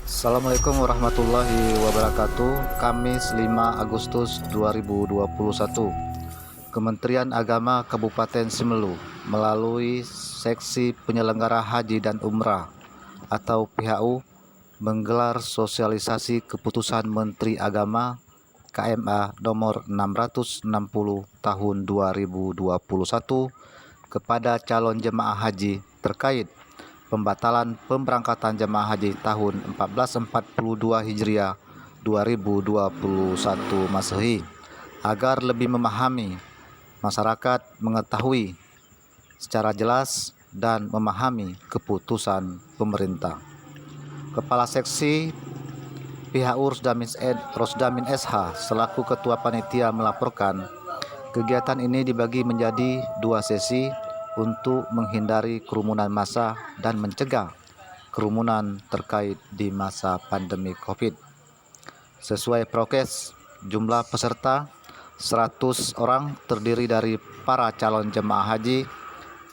Assalamualaikum warahmatullahi wabarakatuh. Kamis 5 Agustus 2021. Kementerian Agama Kabupaten Simelu melalui Seksi Penyelenggara Haji dan Umrah atau PHU menggelar sosialisasi keputusan Menteri Agama KMA nomor 660 tahun 2021 kepada calon jemaah haji terkait pembatalan pemberangkatan jemaah haji tahun 1442 Hijriah 2021 Masehi agar lebih memahami masyarakat mengetahui secara jelas dan memahami keputusan pemerintah. Kepala Seksi PHU Rosdamin SH selaku Ketua Panitia melaporkan kegiatan ini dibagi menjadi 2 sesi untuk menghindari kerumunan massa dan mencegah kerumunan terkait di masa pandemi COVID. Sesuai prokes, jumlah peserta 100 orang terdiri dari para calon jemaah haji,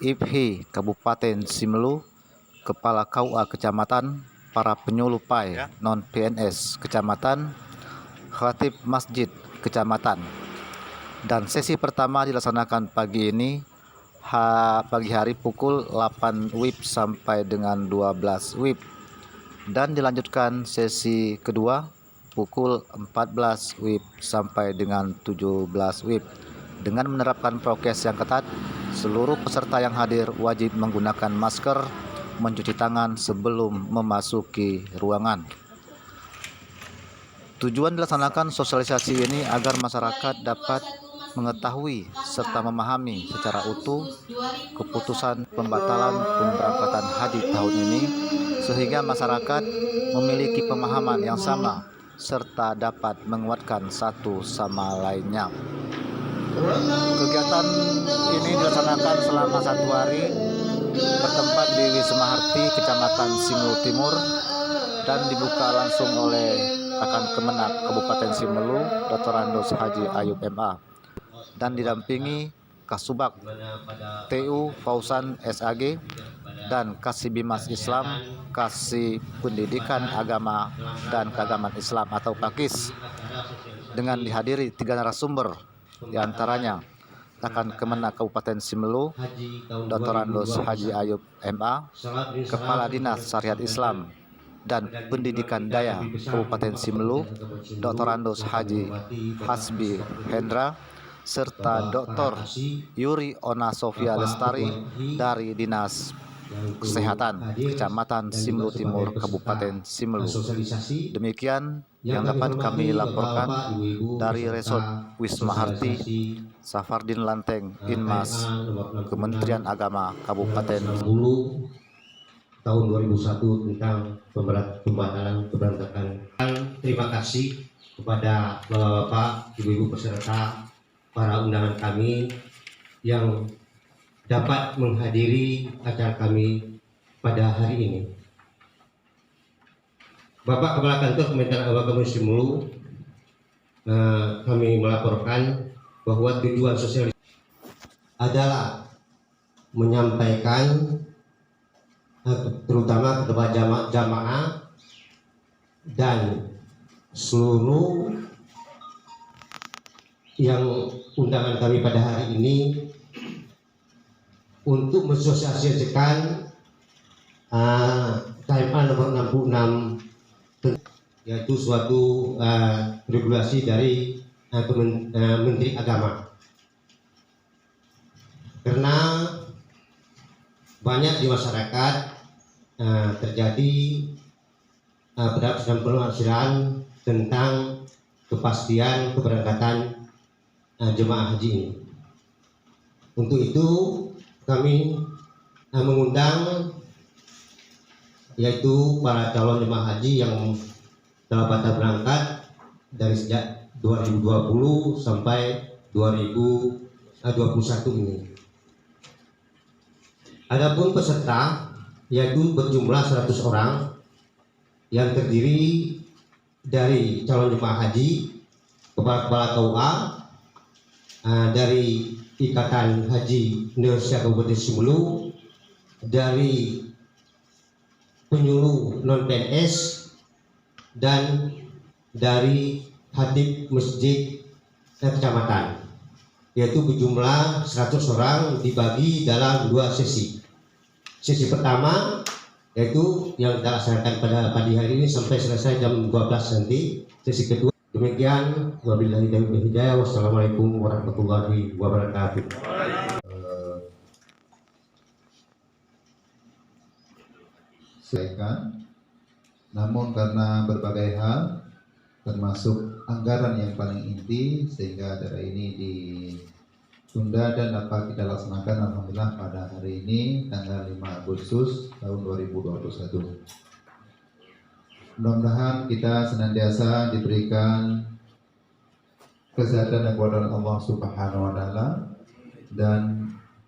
IPHI Kabupaten Simelu, Kepala KUA Kecamatan, para penyuluh PAI non-PNS Kecamatan, Khatib Masjid Kecamatan. Dan sesi pertama dilaksanakan pagi hari pukul 8 WIB sampai dengan 12 WIB, dan dilanjutkan sesi kedua pukul 14 WIB sampai dengan 17 WIB. Dengan menerapkan prokes yang ketat, seluruh peserta yang hadir wajib menggunakan masker, mencuci tangan sebelum memasuki ruangan. Tujuan dilaksanakan sosialisasi ini agar masyarakat dapat mengetahui serta memahami secara utuh keputusan pembatalan pemberangkatan haji tahun ini, sehingga masyarakat memiliki pemahaman yang sama serta dapat menguatkan satu sama lainnya. Kegiatan ini dilaksanakan selama 1 hari, bertempat di Wisma Harti, Kecamatan Simelu Timur, dan dibuka langsung oleh Rekan Kemenak Kabupaten Simelu, Dr. Andos Haji Ayub MA, dan didampingi Kasubag TU Fausan SAG dan Kasih Bimas Islam, Kasih Pendidikan Agama dan Keagamaan Islam atau KAKIS, dengan dihadiri 3 narasumber, diantaranya Rekan Kemenak Kabupaten Simelu, Dr. Andos Haji Ayub MA, Kepala Dinas Syariat Islam dan Pendidikan Daya Kabupaten Simelu, Dr. Andos Haji Hasbi Hendra, serta Dr. Yuri Ona Sofia Lestari dari Dinas Kesehatan Kecamatan Simelu Timur Kabupaten Simelu. Demikian yang dapat kami laporkan dari Resort Wisma Harti, Safardin Lanteng, Inmas, Kementerian Agama Kabupaten tahun 2001 tentang pembatalan keberangkatan. Terima kasih kepada Bapak-bapak, Ibu-ibu peserta, para undangan kami yang dapat menghadiri acara kami pada hari ini. Bapak Kepala Kantor Kementerian Agama Kabupaten Simelu, kami melaporkan bahwa tujuan sosial adalah menyampaikan terutama kepada jamaah dan seluruh yang undangan kami pada hari ini untuk mensosialisasikan KMA nomor 66, yaitu suatu regulasi dari Menteri Agama. Karena banyak di masyarakat terjadi penafsiran tentang kepastian keberangkatan jemaah haji ini. Untuk itu kami mengundang yaitu para calon jemaah haji yang telah batal berangkat dari sejak 2020 sampai 2021 ini. Adapun peserta yaitu berjumlah 100 orang yang terdiri dari calon jemaah haji, kepala KUA, dari Ikatan Haji Indonesia Kabupaten Simelu, dari penyuluh non-PNS, dan dari khatib masjid kecamatan, yaitu berjumlah 100 orang dibagi dalam 2 sesi. Sesi pertama yaitu yang kita laksanakan pada pagi hari ini sampai selesai jam 12 nanti. Sesi kedua. Demikian, wabillahi taufiq hidayah. Wassalamualaikum warahmatullahi wabarakatuh. Selesaikan, namun karena berbagai hal termasuk anggaran yang paling inti sehingga acara ini ditunda dan dapat kita laksanakan alhamdulillah pada hari ini tanggal 5 Agustus tahun 2021. Mudah-mudahan kita senantiasa diberikan kesehatan dan kekuatan Allah Subhanahu wa taala, dan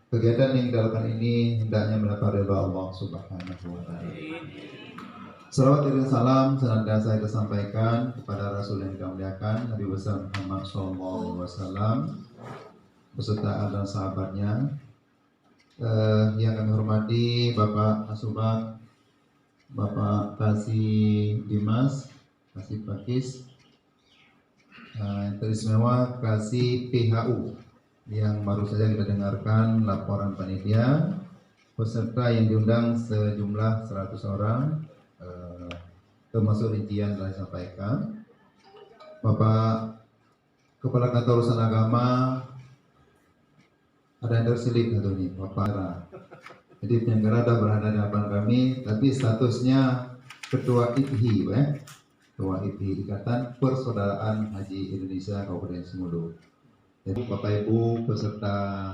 kegiatan yang dilakukan ini hendaknya mendapat ridha Allah Subhanahu wa taala. Salawat dan salam senantiasa kita sampaikan kepada Rasul yang kita muliakan, Nabi besar Muhammad SAW beserta dan sahabatnya. Yang kami hormati Bapak Asubag, Bapak Kasih Dimas, Kasih Pakis, yang teristimewa Kasih PHU yang baru saja kita dengarkan laporan panitia, peserta yang diundang sejumlah 100 orang, termasuk rincian telah disampaikan. Bapak Kepala Kantor Urusan Agama, ada yang terselip satu nih, Bapak Ra. Jadi penyelenggara ada berada di hadapan kami, tapi statusnya Ketua IPHI, Ketua IPHI Ikatan Persaudaraan Haji Indonesia Kabupaten Sumedang. Jadi Bapak Ibu peserta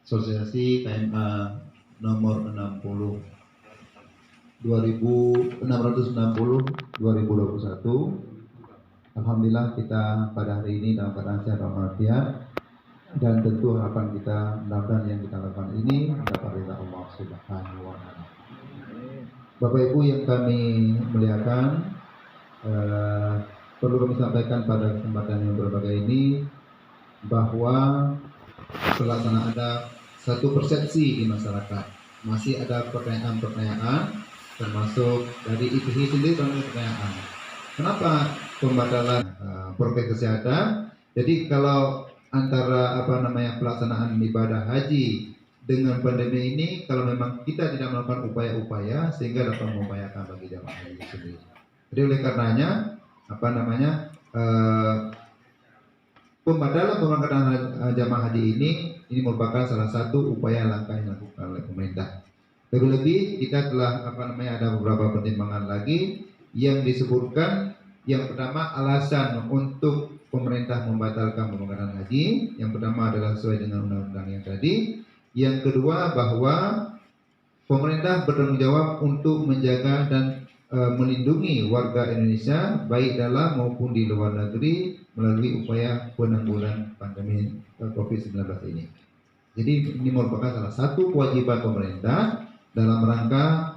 asosiasi KMA nomor 660 2021, alhamdulillah kita pada hari ini dalam keadaan sehat walafiat, dan tentu harapan kita mudah-mudahan yang kita lakukan ini dapat ridha Allah Subhanahu wa taala. Bapak Ibu yang kami muliakan, perlu kami sampaikan pada kesempatan yang berbagai ini bahwa pelaksanaan ada satu persepsi di masyarakat, masih ada pertanyaan-pertanyaan termasuk dari IPHI sendiri dan pertanyaan. Kenapa pembatalan prokes kesehatan? Jadi kalau antara pelaksanaan ibadah haji dengan pandemi ini, kalau memang kita tidak melakukan upaya-upaya sehingga dapat membahayakan bagi jamaah haji sendiri. Jadi oleh karenanya pembatalan pemberangkatan jamaah haji ini merupakan salah satu upaya langkah yang dilakukan oleh pemerintah. Lebih-lebih kita telah ada beberapa pertimbangan lagi yang disebutkan. Yang pertama, alasan untuk pemerintah membatalkan pemberangkatan haji. Yang pertama adalah sesuai dengan undang-undang yang tadi. Yang kedua, bahwa pemerintah bertanggung jawab untuk menjaga dan melindungi warga Indonesia baik dalam maupun di luar negeri melalui upaya penanggulangan pandemi COVID-19 ini. Jadi ini merupakan salah satu kewajiban pemerintah dalam rangka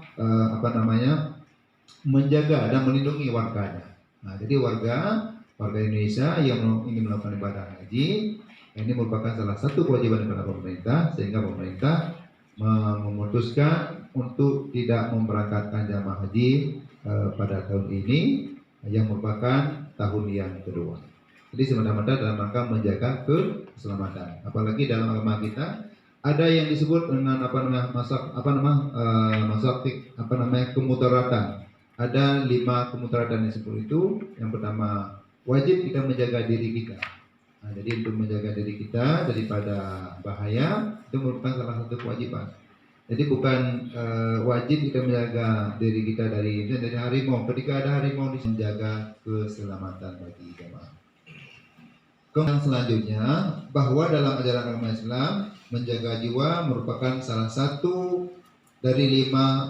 menjaga dan melindungi warganya. Nah, jadi warga Indonesia yang ingin melakukan ibadah haji ini merupakan salah satu kewajiban daripada pemerintah, sehingga pemerintah memutuskan untuk tidak memberangkatkan jamaah haji pada tahun ini yang merupakan tahun yang kedua. Jadi semata-mata dalam rangka menjaga keselamatan. Apalagi dalam agama kita ada yang disebut dengan kemudaratan. Ada 5 kemudaratan yang disebut itu. Yang pertama, wajib kita menjaga diri kita. Nah, jadi untuk menjaga diri kita daripada bahaya itu merupakan salah satu kewajiban. Jadi bukan wajib kita menjaga diri kita dari harimau. Ketika ada harimau, menjaga keselamatan bagi jemaah. Kemudian selanjutnya, bahwa dalam ajaran agama Islam menjaga jiwa merupakan salah satu dari 5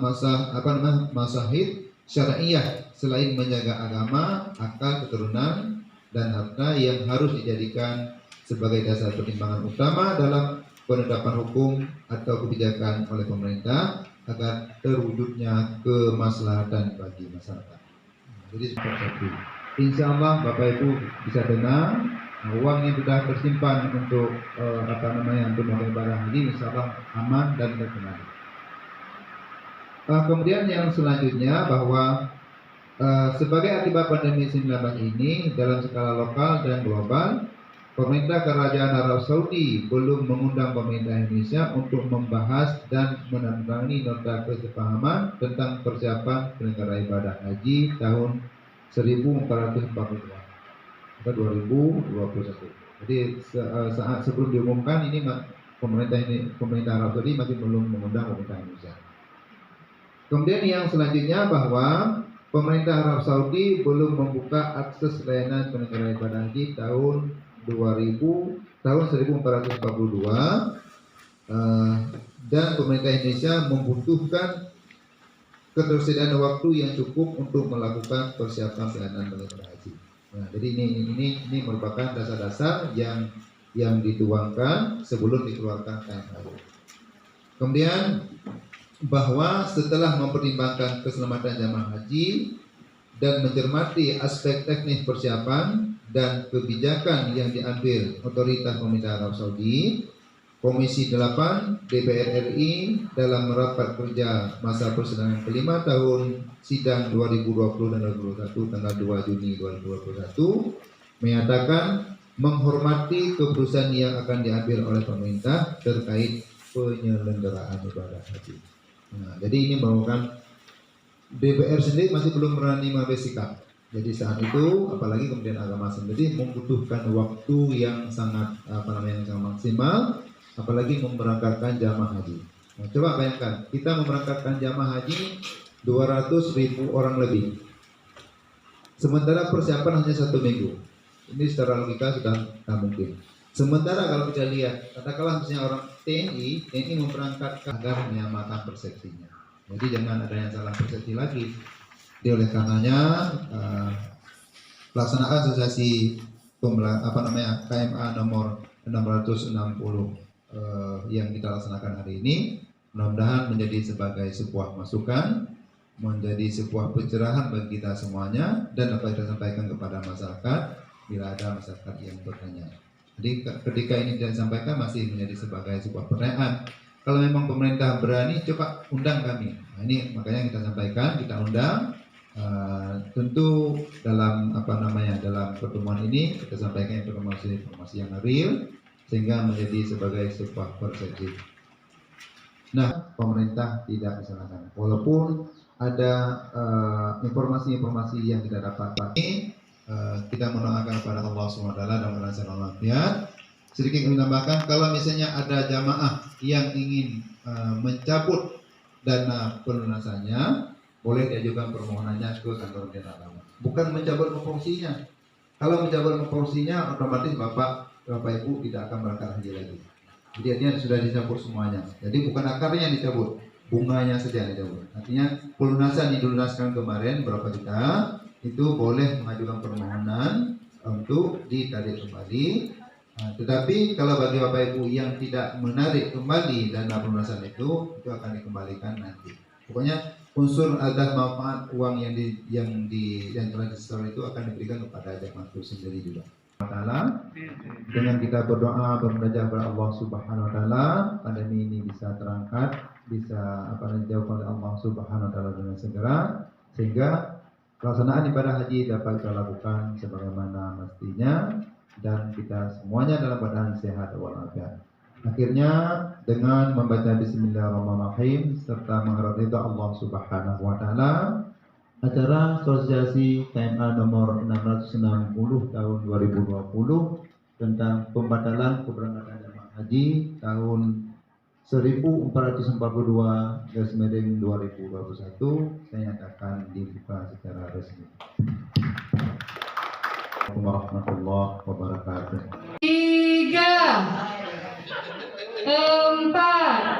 masahid syariah selain menjaga agama, akal, keturunan, dan harta yang harus dijadikan sebagai dasar pertimbangan utama dalam penetapan hukum atau kebijakan oleh pemerintah agar terwujudnya kemaslahatan bagi masyarakat. Jadi seperti itu. Insya Allah Bapak Ibu bisa tenang. Uang yang sudah tersimpan untuk untuk ibadah haji insya Allah aman dan terkendali. Kemudian yang selanjutnya, bahwa Sebagai akibat pandemi 19 ini dalam skala lokal dan global, pemerintah Kerajaan Arab Saudi belum mengundang pemerintah Indonesia untuk membahas dan menandatangani nota kesepahaman tentang persiapan penyelenggaraan ibadah haji tahun 1442 atau 2021. Jadi saat sebelum diumumkan ini pemerintah Arab Saudi masih belum mengundang pemerintah Indonesia. Kemudian yang selanjutnya bahwa pemerintah Arab Saudi belum membuka akses layanan penyelenggaraan ibadah haji tahun 1442 dan pemerintah Indonesia membutuhkan ketersediaan waktu yang cukup untuk melakukan persiapan layanan penyelenggaraan haji. Nah, jadi ini merupakan dasar-dasar yang dituangkan sebelum dikeluarkan KMA. Kemudian bahwa setelah mempertimbangkan keselamatan jamaah haji dan mencermati aspek teknis persiapan dan kebijakan yang diambil otoritas pemerintah Arab Saudi, Komisi 8 DPR RI dalam rapat kerja masa persidangan kelima tahun sidang 2020 dan 2021 tanggal 2 Juni 2021 menyatakan menghormati keputusan yang akan diambil oleh pemerintah terkait penyelenggaraan ibadah haji. Nah, jadi ini merupakan DPR sendiri masih belum berani mengambil sikap. Jadi saat itu, apalagi kemudian agama sendiri membutuhkan waktu yang sangat yang sangat maksimal, apalagi memberangkatkan jamaah haji. Nah, coba bayangkan, kita memberangkatkan jamaah haji 200.000 orang lebih. Sementara persiapan hanya 1 minggu. Ini secara logika sudah tak mungkin. Sementara kalau kita lihat, katakanlah misalnya orang TNI memberangkatkan agar menyamakan persepsinya. Jadi jangan ada yang salah persepsi lagi. Jadi oleh karenanya pelaksanaan asosiasi KMA nomor 660 yang kita laksanakan hari ini mudah-mudahan menjadi sebagai sebuah masukan, menjadi sebuah pencerahan bagi kita semuanya dan dapat kita sampaikan kepada masyarakat bila ada masyarakat yang bertanya. Jadi ketika ini tidak disampaikan masih menjadi sebagai sebuah pertanyaan. Kalau memang pemerintah berani, coba undang kami. Nah, ini makanya kita sampaikan, kita undang. Tentu dalam dalam pertemuan ini kita sampaikan informasi yang real sehingga menjadi sebagai sebuah persepsi. Nah, pemerintah tidak disalahkan. Walaupun ada informasi-informasi yang tidak dapat ini. Kita mendoakan kepada Allah SWT dan merasakan walafiat. Sedikit menambahkan, kalau misalnya ada jamaah yang ingin mencabut dana pelunasannya, boleh diajukan permohonannya ke kantor Kementerian Agama. Bukan mencabut proporsinya. Kalau mencabut proporsinya, otomatis Bapak Ibu tidak akan berangkat haji lagi. Jadi artinya sudah dicabut semuanya. Jadi bukan akarnya yang dicabut, bunganya saja yang dicabut. Artinya pelunasan yang dilunaskan kemarin berapa juta, itu boleh mengajukan permohonan untuk ditarik kembali. Tetapi kalau bagi Bapak Ibu yang tidak menarik kembali dana pelunasan itu akan dikembalikan nanti. Pokoknya unsur atas manfaat uang yang telah disetor itu akan diberikan kepada jamaah itu sendiri juga. Taala, dengan kita berdoa bermunajat kepada Allah Subhanahu wa taala, pandemi ini bisa terangkat, bisa dijauhkan oleh Allah Subhanahu wa taala dengan segera sehingga pelaksanaan ibadah haji dapat kita lakukan sebagaimana mestinya dan kita semuanya dalam keadaan sehat walafiat. Akhirnya dengan membaca Bismillahirrahmanirrahim serta mengharap ridha Allah Subhanahu wa taala, acara asosiasi KMA nomor 660 tahun 2020 tentang pembatalan keberangkatan jemaah haji tahun 1442/2021 saya nyatakan dibuka secara resmi. Assalamualaikum warahmatullahi wabarakatuh. 3, 4,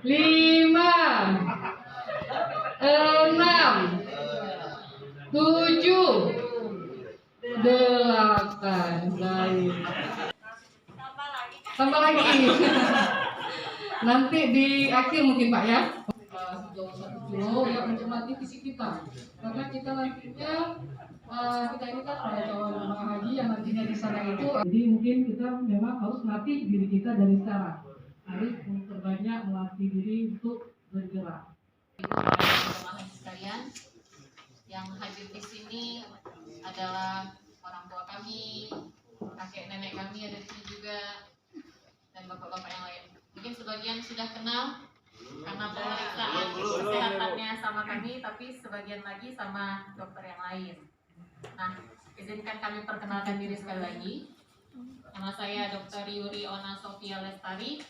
5, 6, 7, 8. Baik. Tambah lagi. Nanti di akhir mungkin Pak ya. Sejauh 1 kilo yang mencermati fisik kita. Karena kita nantinya kita ini kan ada calon jemaah haji yang nantinya di sana itu. Jadi mungkin kita memang harus melatih diri kita dari sekarang. Harus memperbanyak melatih diri untuk bergerak. Jemaah haji sekalian, Yang hadir di sini adalah orang tua kami, kakek nenek kami ada di sini juga, dan bapak-bapak yang lain. Mungkin sebagian sudah kenal karena pemeriksaan kesehatannya sama kami, tapi sebagian lagi sama dokter yang lain. Nah, izinkan kami perkenalkan diri sekali lagi. Nama saya Dr. Yuri Ona Sofia Lestari,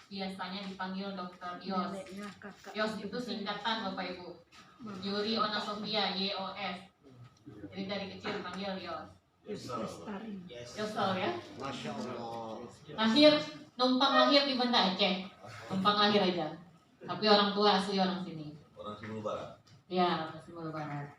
biasanya dipanggil Dr. Yos. Yos itu singkatan Bapak Ibu. Yuri Ona Sofia, YOS. Jadi dari kecil dipanggil Yos. Yosel ya. Masya Allah. Numpang lahir di Banda Aceh. Numpang lahir aja. Tapi orang tua asli orang sini. Orang Timur Barat. Ya, orang Timur Barat.